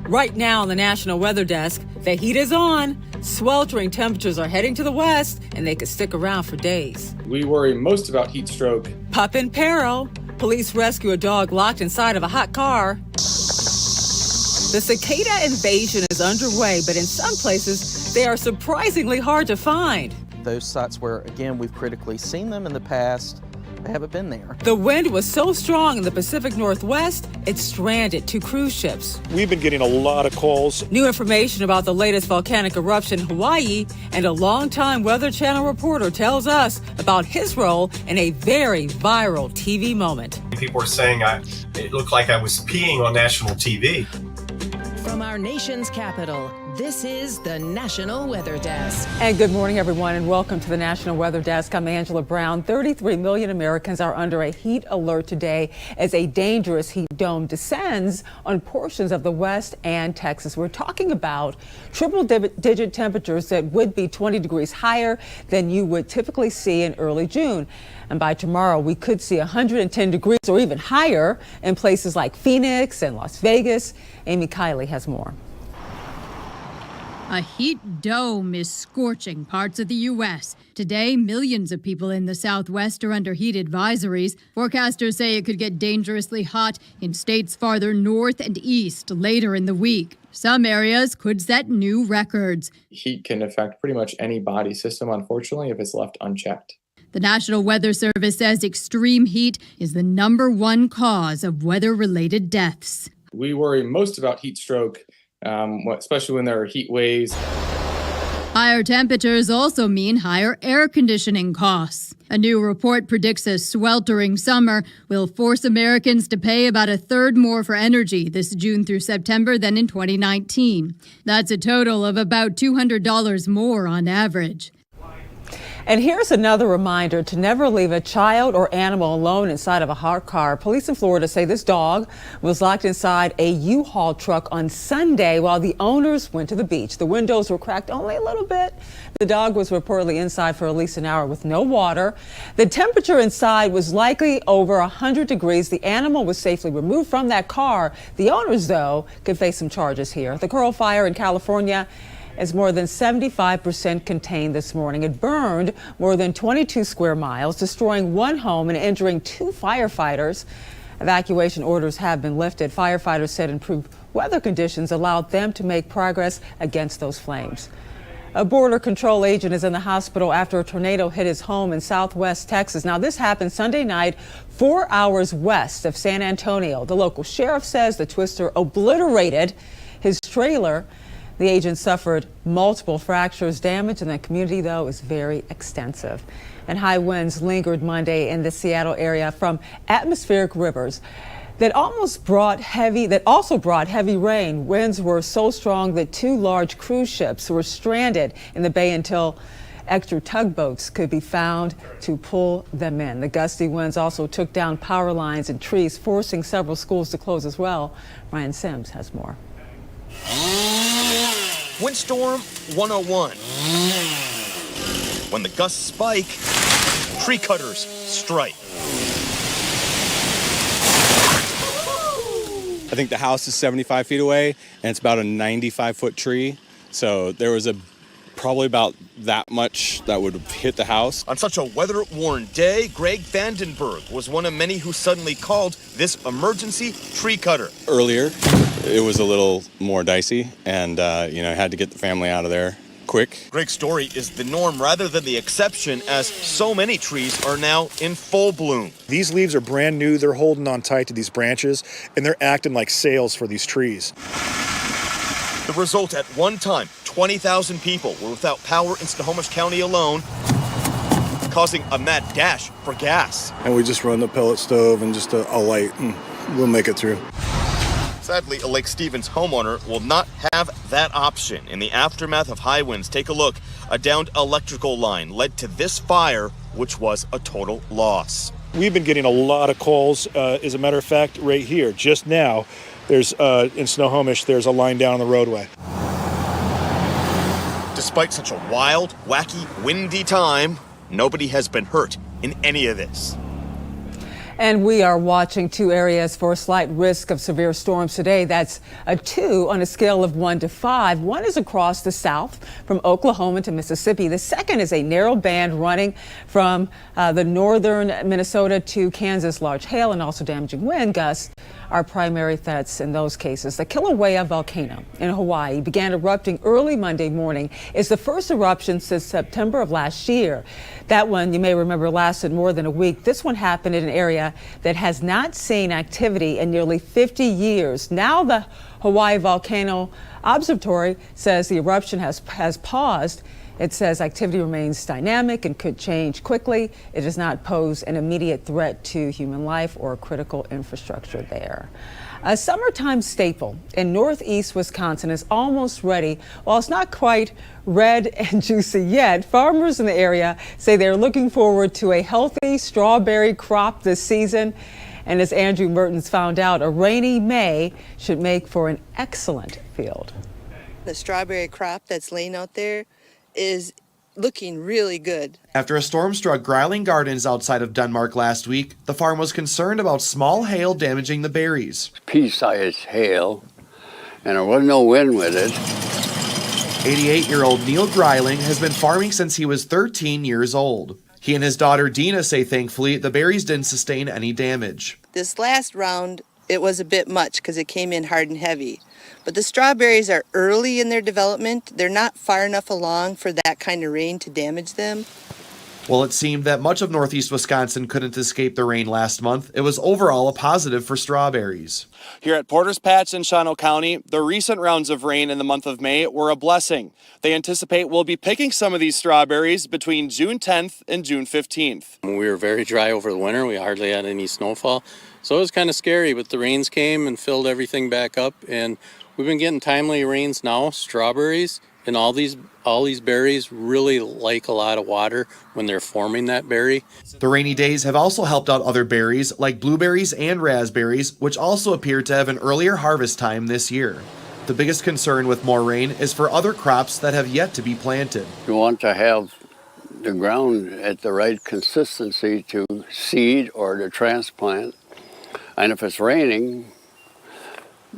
Right now on the National Weather Desk, the heat is on. Sweltering temperatures are heading to the west, and they could stick around for days. We worry most about heat stroke. Pup in peril. Police rescue a dog locked inside of a hot car. The cicada invasion is underway, but in some places, they are surprisingly hard to find. Those sites where, again, we've critically seen them in the past, they haven't been there. The wind was so strong in the Pacific Northwest, it stranded 2 cruise ships. We've been getting a lot of calls. New information about the latest volcanic eruption in Hawaii, and a longtime Weather Channel reporter tells us about his role in a very viral TV moment. People were saying it looked like I was peeing on national TV. From our nation's capital, this is the National Weather Desk. And good morning, everyone, and welcome to the National Weather Desk. I'm Angela Brown. 33 million Americans are under a heat alert today as a dangerous heat dome descends on portions of the West and Texas. We're talking about triple-digit temperatures that would be 20 degrees higher than you would typically see in early June. And by tomorrow, we could see 110 degrees or even higher in places like Phoenix and Las Vegas. Amy Kiley has more. A heat dome is scorching parts of the U.S. Today, millions of people in the Southwest are under heat advisories. Forecasters say it could get dangerously hot in states farther north and east later in the week. Some areas could set new records. Heat can affect pretty much any body system, unfortunately, if it's left unchecked. The National Weather Service says extreme heat is the #1 cause of weather-related deaths. We worry most about heat stroke, especially when there are heat waves. Higher temperatures also mean higher air conditioning costs. A new report predicts a sweltering summer will force Americans to pay about a third more for energy this June through September than in 2019. That's a total of about $200 more on average. And here's another reminder to never leave a child or animal alone inside of a hot car. Police in Florida say this dog was locked inside a U-Haul truck on Sunday while the owners went to the beach. The windows were cracked only a little bit. The dog was reportedly inside for at least an hour with no water. The temperature inside was likely over 100 degrees. The animal was safely removed from that car. The owners, though, could face some charges here. The Coral Fire in California is more than 75% contained this morning. It burned more than 22 square miles, destroying 1 home and injuring 2 firefighters. Evacuation orders have been lifted. Firefighters said improved weather conditions allowed them to make progress against those flames. A border control agent is in the hospital after a tornado hit his home in southwest Texas. Now, this happened Sunday night, 4 hours west of San Antonio. The local sheriff says the twister obliterated his trailer. The agent suffered multiple fractures. Damage in the community, though, is very extensive. And high winds lingered Monday in the Seattle area from atmospheric rivers that also brought heavy rain. Winds were so strong that 2 large cruise ships were stranded in the bay until extra tugboats could be found to pull them in. The gusty winds also took down power lines and trees, forcing several schools to close as well. Ryan Sims has more. Windstorm 101. When the gusts spike, tree cutters strike. I think the house is 75 feet away, and it's about a 95-foot tree. So there was probably about that much that would hit the house. On such a weather-worn day, Greg Vandenberg was one of many who suddenly called this emergency tree cutter. Earlier, it was a little more dicey, and I had to get the family out of there quick. Greg's story is the norm rather than the exception, as so many trees are now in full bloom. These leaves are brand new. They're holding on tight to these branches, and they're acting like sails for these trees. The result, at one time, 20,000 people were without power in Snohomish County alone, causing a mad dash for gas. And we just run the pellet stove and just a light, and we'll make it through. Sadly, a Lake Stevens homeowner will not have that option. In the aftermath of high winds, take a look. A downed electrical line led to this fire, which was a total loss. We've been getting a lot of calls. As a matter of fact, right here, just now, there's in Snohomish, there's a line down on the roadway. Despite such a wild, wacky, windy time, nobody has been hurt in any of this. And we are watching 2 areas for a slight risk of severe storms today. That's a 2 on a scale of 1 to 5. One is across the south from Oklahoma to Mississippi. The second is a narrow band running from the northern Minnesota to Kansas. Large hail and also damaging wind gusts are primary threats in those cases. The Kilauea volcano in Hawaii began erupting early Monday morning. It's the first eruption since September of last year. That one, you may remember, lasted more than a week. This one happened in an area that has not seen activity in nearly 50 years. Now the Hawaii Volcano Observatory says the eruption has paused. It says activity remains dynamic and could change quickly. It does not pose an immediate threat to human life or critical infrastructure there. A summertime staple in northeast Wisconsin is almost ready. While it's not quite red and juicy yet, farmers in the area say they're looking forward to a healthy strawberry crop this season. And as Andrew Mertens found out, a rainy May should make for an excellent field. The strawberry crop that's laying out there is looking really good. After a storm struck Greiling Gardens outside of Denmark last week, the farm was concerned about small hail damaging the berries. Pea-sized hail, and there wasn't no wind with it. 88-year-old Neil Greiling has been farming since he was 13 years old. He and his daughter Dina say thankfully the berries didn't sustain any damage. This last round, it was a bit much because it came in hard and heavy. But the strawberries are early in their development. They're not far enough along for that kind of rain to damage them. While it seemed that much of northeast Wisconsin couldn't escape the rain last month, it was overall a positive for strawberries. Here at Porter's Patch in Shawano County, the recent rounds of rain in the month of May were a blessing. They anticipate we'll be picking some of these strawberries between June 10th and June 15th. We were very dry over the winter. We hardly had any snowfall. So it was kind of scary, but the rains came and filled everything back up. And we've been getting timely rains now, strawberries, and all these berries really like a lot of water when they're forming that berry. The rainy days have also helped out other berries like blueberries and raspberries, which also appear to have an earlier harvest time this year. The biggest concern with more rain is for other crops that have yet to be planted. You want to have the ground at the right consistency to seed or to transplant. And if it's raining,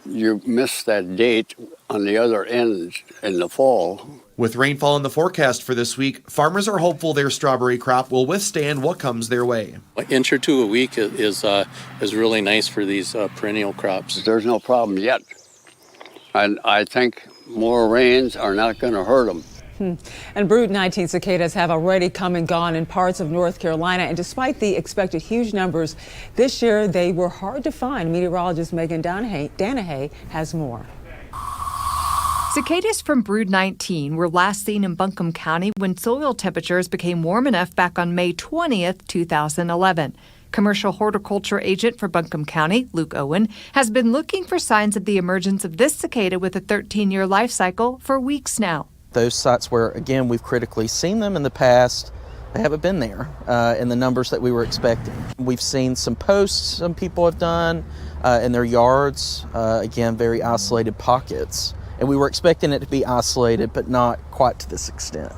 you miss that date on the other end in the fall. With rainfall in the forecast for this week, farmers are hopeful their strawberry crop will withstand what comes their way. An inch or two a week is really nice for these perennial crops. There's no problem yet. And I think more rains are not going to hurt them. And Brood 19 cicadas have already come and gone in parts of North Carolina, and despite the expected huge numbers this year, they were hard to find. Meteorologist Megan Danahay has more. Cicadas from Brood 19 were last seen in Buncombe County when soil temperatures became warm enough back on May 20th, 2011. Commercial horticulture agent for Buncombe County, Luke Owen, has been looking for signs of the emergence of this cicada with a 13-year life cycle for weeks now. Those sites where, again, we've critically seen them in the past, they haven't been there in the numbers that we were expecting. We've seen some posts some people have done in their yards, again, very isolated pockets. And we were expecting it to be isolated, but not quite to this extent.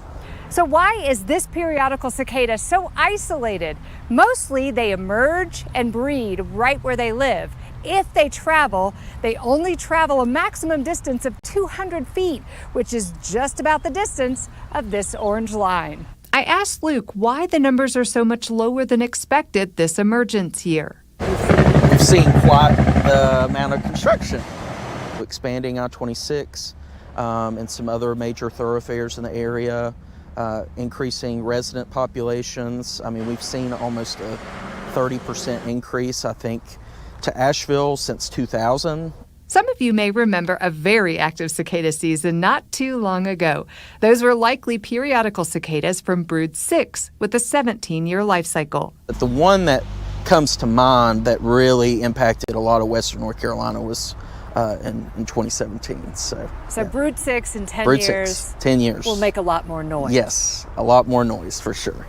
So why is this periodical cicada so isolated? Mostly they emerge and breed right where they live. If they travel, they only travel a maximum distance of 200 feet, which is just about the distance of this orange line. I asked Luke why the numbers are so much lower than expected this emergence year. We've seen quite the amount of construction, expanding I-26 and some other major thoroughfares in the area, increasing resident populations. I mean, we've seen almost a 30% increase, I think, to Asheville since 2000. Some of you may remember a very active cicada season not too long ago. Those were likely periodical cicadas from Brood 6 with a 17-year life cycle. But the one that comes to mind that really impacted a lot of western North Carolina was in 2017. So yeah. Brood 6 in 10 Brood years. 6, 10 years. Will make a lot more noise. Yes, a lot more noise for sure.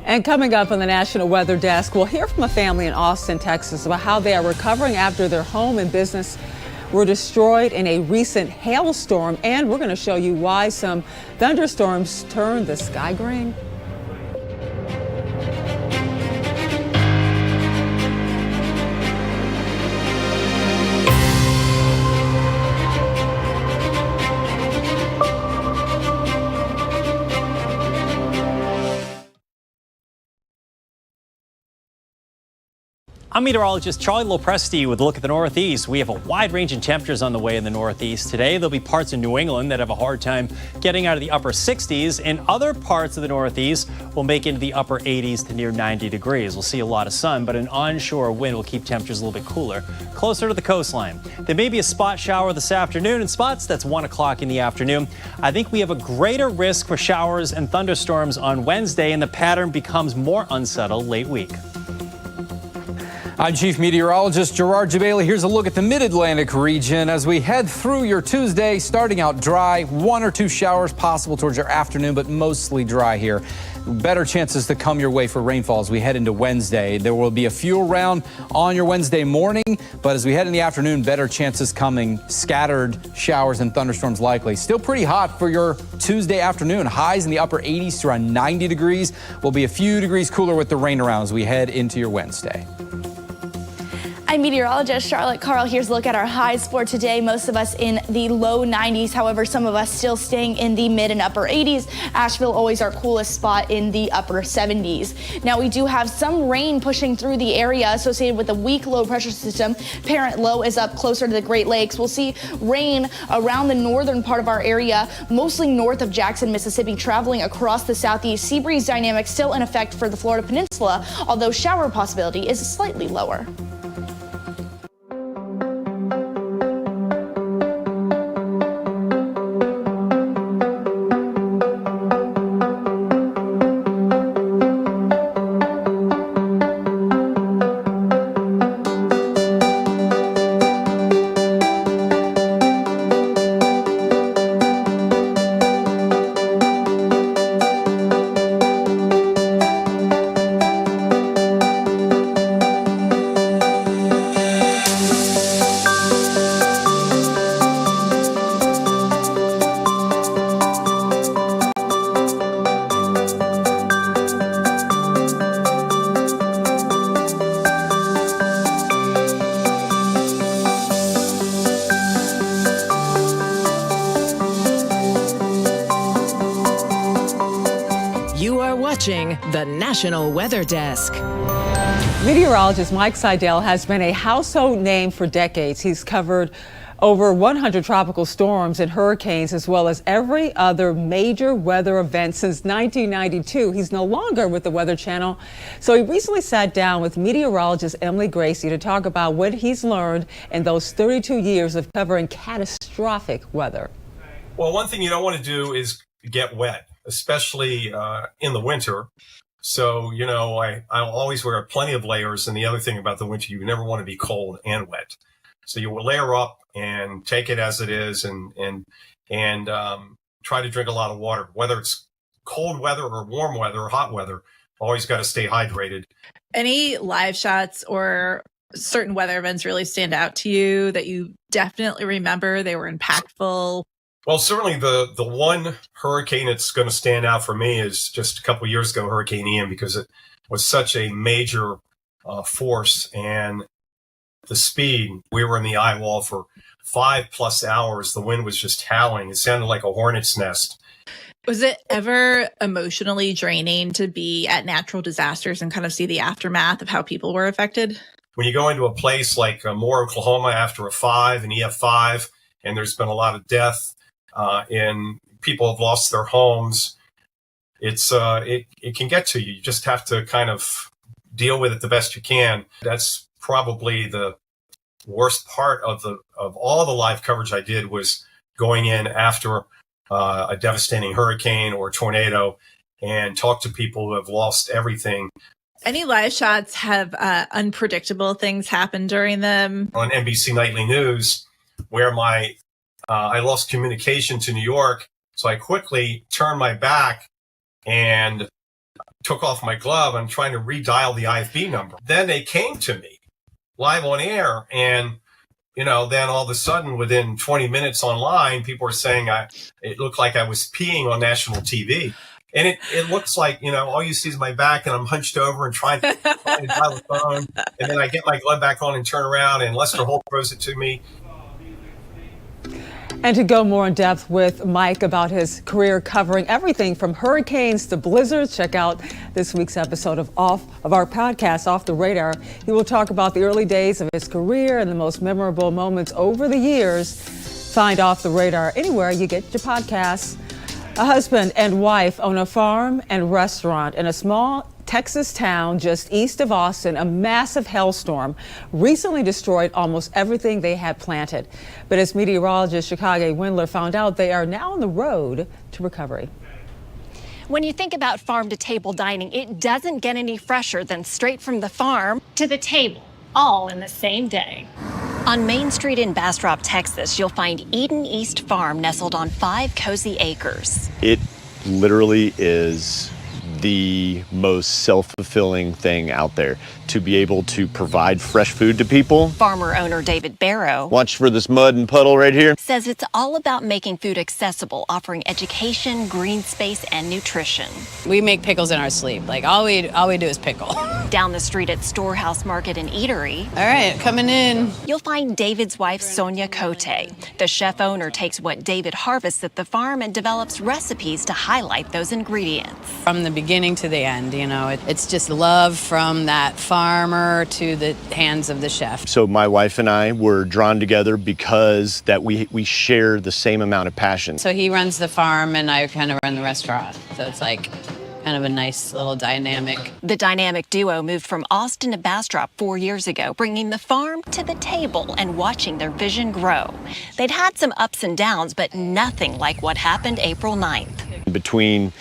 And coming up on the National Weather Desk, we'll hear from a family in Austin, Texas about how they are recovering after their home and business were destroyed in a recent hailstorm. And we're going to show you why some thunderstorms turned the sky green. I'm meteorologist Charlie Lopresti with a look at the Northeast. We have a wide range in temperatures on the way in the Northeast today. There'll be parts of New England that have a hard time getting out of the upper 60s, and other parts of the Northeast will make it into the upper 80s to near 90 degrees. We'll see a lot of sun, but an onshore wind will keep temperatures a little bit cooler, closer to the coastline. There may be a spot shower this afternoon in spots. That's 1 o'clock in the afternoon. I think we have a greater risk for showers and thunderstorms on Wednesday, and the pattern becomes more unsettled late week. I'm Chief Meteorologist Gerard Jabali. Here's a look at the Mid-Atlantic region as we head through your Tuesday, starting out dry. 1 or 2 showers possible towards your afternoon, but mostly dry here. Better chances to come your way for rainfall as we head into Wednesday. There will be a few around on your Wednesday morning, but as we head in the afternoon, better chances coming. Scattered showers and thunderstorms likely. Still pretty hot for your Tuesday afternoon. Highs in the upper 80s to around 90 degrees. Will be a few degrees cooler with the rain around as we head into your Wednesday. I'm meteorologist Charlotte Carl. Here's a look at our highs for today. Most of us in the low 90s. However, some of us still staying in the mid and upper 80s. Asheville always our coolest spot in the upper 70s. Now we do have some rain pushing through the area associated with a weak low pressure system. Parent low is up closer to the Great Lakes. We'll see rain around the northern part of our area, mostly north of Jackson, Mississippi, traveling across the southeast. Sea breeze dynamic still in effect for the Florida Peninsula, although shower possibility is slightly lower. The National Weather Desk. Meteorologist Mike Seidel has been a household name for decades. He's covered over 100 tropical storms and hurricanes, as well as every other major weather event since 1992. He's no longer with the Weather Channel, so he recently sat down with meteorologist Emily Gracie to talk about what he's learned in those 32 years of covering catastrophic weather. Well, one thing you don't want to do is get wet, especially in the winter. So, you know, I'll always wear plenty of layers. And the other thing about the winter, you never want to be cold and wet. So you will layer up and take it as it is and try to drink a lot of water, whether it's cold weather or warm weather or hot weather. Always got to stay hydrated. Any live shots or certain weather events really stand out to you that you definitely remember? They were impactful. Well, certainly the one hurricane that's going to stand out for me is just a couple of years ago, Hurricane Ian, because it was such a major force and the speed. We were in the eye wall for 5+ hours. The wind was just howling. It sounded like a hornet's nest. Was it ever emotionally draining to be at natural disasters and kind of see the aftermath of how people were affected? When you go into a place like Moore, Oklahoma, after a 5, an EF5, and there's been a lot of death, and people have lost their homes, it can get to you. You just have to kind of deal with it the best you can. That's probably the worst part of all the live coverage I did, was going in after a devastating hurricane or tornado and talk to people who have lost everything. Any live shots have unpredictable things happen during them? On NBC Nightly News, where I lost communication to New York, so I quickly turned my back and took off my glove. I'm trying to redial the IFB number. Then they came to me live on air, and then all of a sudden, within 20 minutes online, people were saying it looked like I was peeing on national TV. And it looks like, all you see is my back, and I'm hunched over and trying to dial the phone. And then I get my glove back on and turn around, and Lester Holt throws it to me. And to go more in depth with Mike about his career covering everything from hurricanes to blizzards, check out this week's episode of our podcast, Off the Radar. He will talk about the early days of his career and the most memorable moments over the years. Find Off the Radar anywhere you get your podcasts. A husband and wife own a farm and restaurant in a small Texas town just east of Austin. A massive hailstorm recently destroyed almost everything they had planted. But as meteorologist CICADA Windler found out, they are now on the road to recovery. When you think about farm-to-table dining, it doesn't get any fresher than straight from the farm to the table, all in the same day. On Main Street in Bastrop, Texas, you'll find Eden East Farm nestled on 5 cozy acres. It literally is the most self-fulfilling thing out there, to be able to provide fresh food to people. Farmer owner David Barrow Watch for this mud and puddle right here. says it's all about making food accessible, offering education, green space, and nutrition. We make pickles in our sleep. Like all we do is pickle. Down the street at Storehouse Market and Eatery. All right, coming in. You'll find David's wife, Sonia Cote. The chef owner takes what David harvests at the farm and develops recipes to highlight those ingredients. From the beginning to the end, you know, it's just love from that farmer to the hands of the chef. So my wife and I were drawn together because that we share the same amount of passion. So he runs the farm and I kind of run the restaurant. So it's like kind of a nice little dynamic. The dynamic duo moved from Austin to Bastrop 4 years ago, bringing the farm to the table and watching their vision grow. They'd had some ups and downs, but nothing like what happened April 9th. Between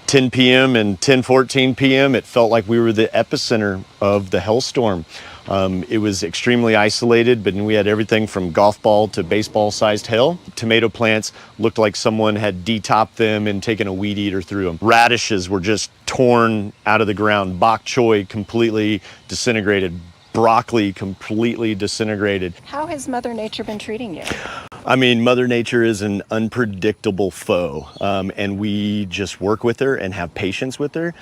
10 p.m. and 10:14 p.m., it felt like we were the epicenter of the hailstorm. It was extremely isolated, but we had everything from golf ball to baseball-sized hail. Tomato plants looked like someone had de-topped them and taken a weed eater through them. Radishes were just torn out of the ground. Bok choy completely disintegrated. Broccoli completely disintegrated. How has Mother Nature been treating you? I mean, Mother Nature is an unpredictable foe, and we just work with her and have patience with her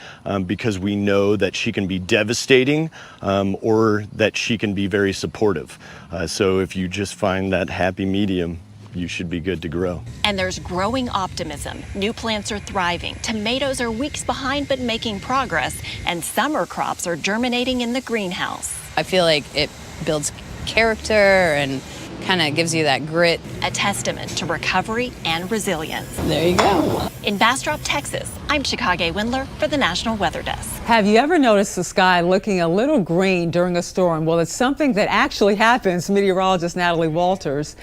because we know that she can be devastating or that she can be very supportive. So if you just find that happy medium, you should be good to grow. And there's growing optimism. New plants are thriving. Tomatoes are weeks behind but making progress, and summer crops are germinating in the greenhouse. I feel like it builds character and kind of gives you that grit. A testament to recovery and resilience. There you go. In Bastrop, Texas, I'm CICADA Windler for the National Weather Desk. Have you ever noticed the sky looking a little green during a storm? Well, it's something that actually happens. Meteorologist Natalie Walters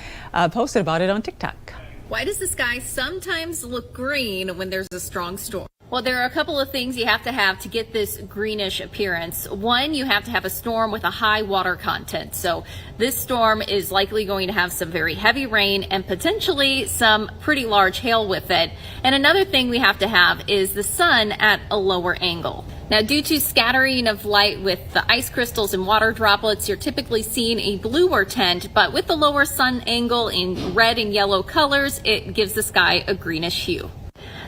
posted about it on TikTok. Why does the sky sometimes look green when there's a strong storm? Well, there are a couple of things you have to get this greenish appearance. One, you have to have a storm with a high water content. So this storm is likely going to have some very heavy rain and potentially some pretty large hail with it. And another thing we have to have is the sun at a lower angle. Now, due to scattering of light with the ice crystals and water droplets, you're typically seeing a bluer tint, but with the lower sun angle in red and yellow colors, it gives the sky a greenish hue.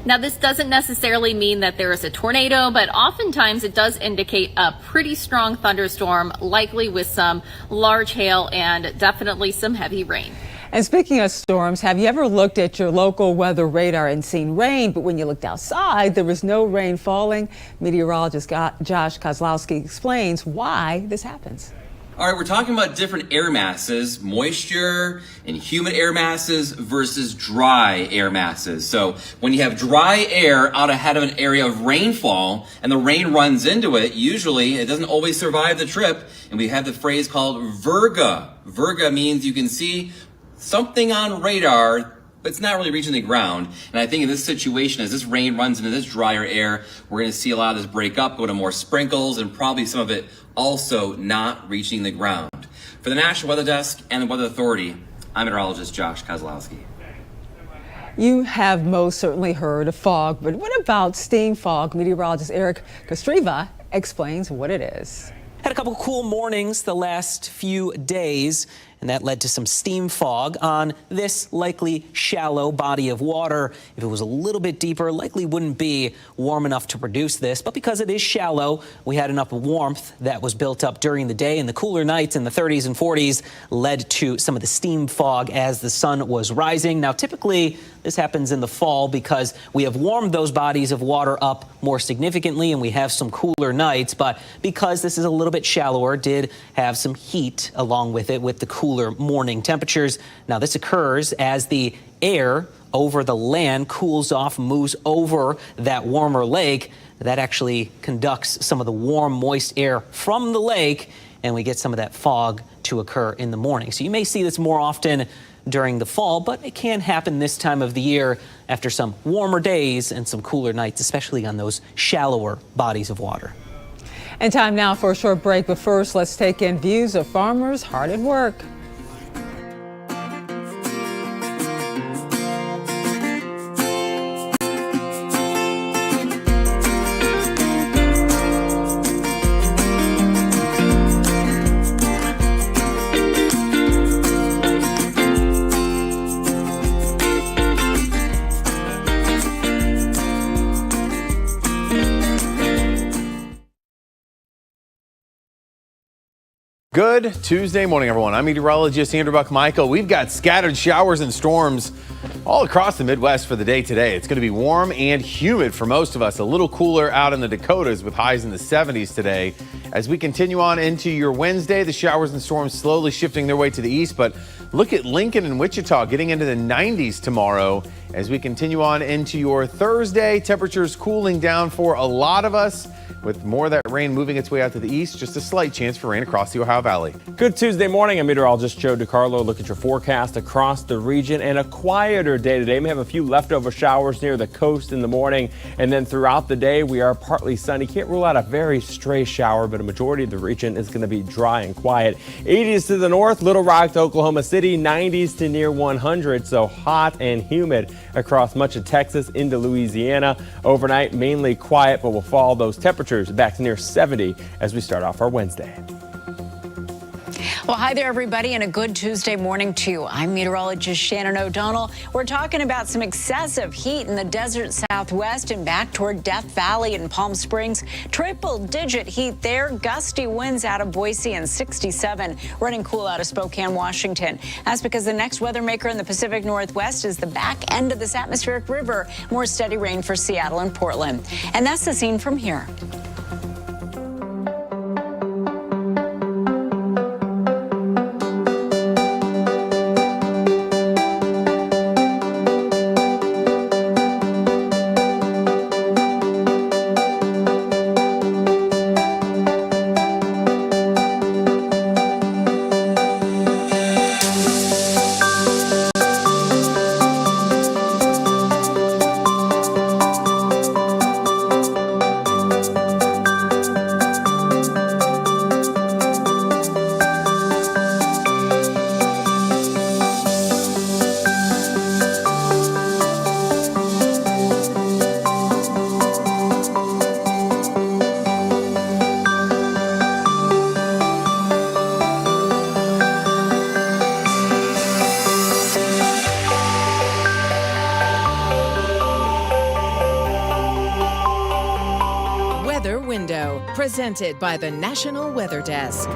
Now, this doesn't necessarily mean that there is a tornado, but oftentimes it does indicate a pretty strong thunderstorm, likely with some large hail and definitely some heavy rain. And speaking of storms, have you ever looked at your local weather radar and seen rain, but when you looked outside, there was no rain falling? Meteorologist Josh Kozlowski explains why this happens. All right, we're talking about different air masses, moisture and humid air masses versus dry air masses. So when you have dry air out ahead of an area of rainfall and the rain runs into it, usually it doesn't always survive the trip. And we have the phrase called virga. Virga means you can see something on radar, but it's not really reaching the ground. And I think in this situation, as this rain runs into this drier air, we're going to see a lot of this break up, go to more sprinkles, and probably some of it also not reaching the ground. For the National Weather Desk and the Weather Authority, I'm meteorologist Josh Kozlowski. You have most certainly heard of fog, but what about steam fog? Meteorologist Eric Kostreva explains what it is. Had a couple cool mornings the last few days, and that led to some steam fog on this likely shallow body of water. If it was a little bit deeper, likely wouldn't be warm enough to produce this, but because it is shallow, we had enough warmth that was built up during the day, and the cooler nights in the 30s and 40s led to some of the steam fog as the sun was rising. Now, typically, this happens in the fall because we have warmed those bodies of water up more significantly and we have some cooler nights, but because this is a little bit shallower, did have some heat along with it with the cooler morning temperatures. Now, this occurs as the air over the land cools off, moves over that warmer lake. That actually conducts some of the warm, moist air from the lake, and we get some of that fog to occur in the morning. So you may see this more often during the fall, but it can happen this time of the year after some warmer days and some cooler nights, especially on those shallower bodies of water. And time now for a short break, but first let's take in views of farmers hard at work. Good Tuesday morning, everyone. I'm meteorologist Andrew Buck-Michael. We've got scattered showers and storms all across the Midwest for the day today. It's going to be warm and humid for most of us. A little cooler out in the Dakotas with highs in the 70s today. As we continue on into your Wednesday, the showers and storms slowly shifting their way to the east. But look at Lincoln and Wichita getting into the 90s tomorrow. As we continue on into your Thursday, temperatures cooling down for a lot of us, with more of that rain moving its way out to the east. Just a slight chance for rain across the Ohio Valley. Good Tuesday morning. I'm meteorologist Joe DiCarlo. Look at your forecast across the region, and a quieter day today. May have a few leftover showers near the coast in the morning, and then throughout the day we are partly sunny. Can't rule out a very stray shower, but a majority of the region is going to be dry and quiet. 80s to the north, Little Rock to Oklahoma City, 90s to near 100, so hot and humid across much of Texas into Louisiana. Overnight, mainly quiet, but we'll fall those temperatures back to near 70 as we start off our Wednesday. Well, hi there, everybody, and a good Tuesday morning to you. I'm meteorologist Shannon O'Donnell. We're talking about some excessive heat in the desert Southwest and back toward Death Valley and Palm Springs. Triple-digit heat there. Gusty winds out of Boise and 67. Running cool out of Spokane, Washington. That's because the next weather maker in the Pacific Northwest is the back end of this atmospheric river. More steady rain for Seattle and Portland. And that's the scene from here. Presented by the National Weather Desk.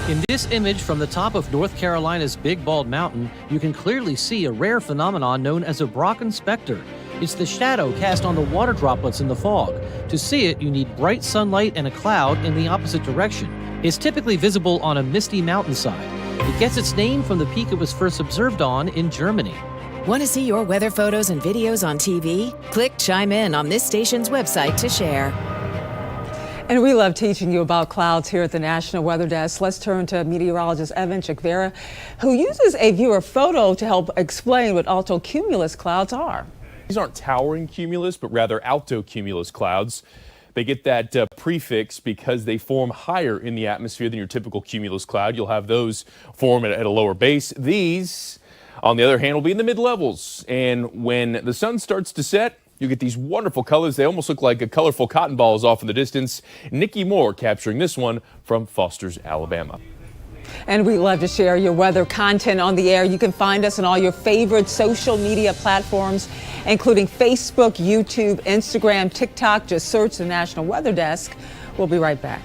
In this image from the top of North Carolina's Big Bald Mountain, you can clearly see a rare phenomenon known as a Brocken specter. It's the shadow cast on the water droplets in the fog. To see it, you need bright sunlight and a cloud in the opposite direction. It's typically visible on a misty mountainside. It gets its name from the peak it was first observed on in Germany. Want to see your weather photos and videos on TV? Click Chime In on this station's website to share. And we love teaching you about clouds here at the National Weather Desk. Let's turn to meteorologist Evan Chikvera, who uses a viewer photo to help explain what altocumulus clouds are. These aren't towering cumulus, but rather altocumulus clouds. They get that prefix because they form higher in the atmosphere than your typical cumulus cloud. You'll have those form at a lower base. These, on the other hand, will be in the mid-levels. And when the sun starts to set, you get these wonderful colors. They almost look like colorful cotton balls off in the distance. Nikki Moore capturing this one from Foster's, Alabama. And we love to share your weather content on the air. You can find us on all your favorite social media platforms, including Facebook, YouTube, Instagram, TikTok. Just search the National Weather Desk. We'll be right back.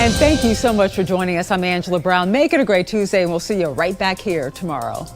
And thank you so much for joining us. I'm Angela Brown. Make it a great Tuesday, and we'll see you right back here tomorrow.